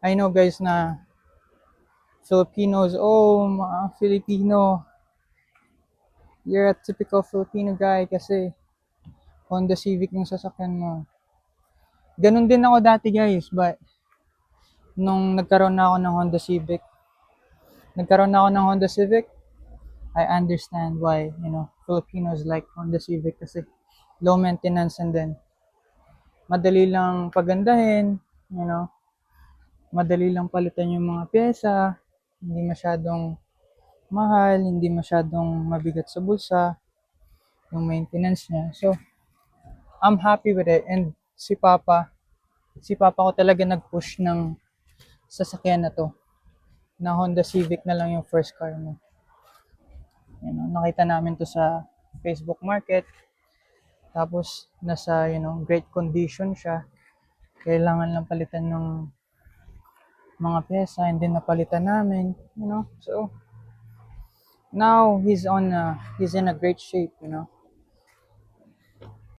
I know guys na Filipinos, oh, mga Filipino, you're a typical Filipino guy kasi Honda Civic yung sasakyan mo. Ganun din ako dati guys, but nung nagkaroon na ako ng Honda Civic, I understand why, Filipinos like Honda Civic kasi low maintenance and then madali lang pagandahin, you know, madali lang palitan yung mga pyesa, hindi masyadong mahal, hindi masyadong mabigat sa bulsa, yung maintenance niya. So, I'm happy with it and si Papa ko talaga nag-push ng sasakyan na to, na Honda Civic na lang yung first car mo. Nakita namin to sa Facebook Market, tapos nasa, great condition siya. Kailangan lang palitan ng mga pyesa, and then napalitan namin. So, now he's in a great shape.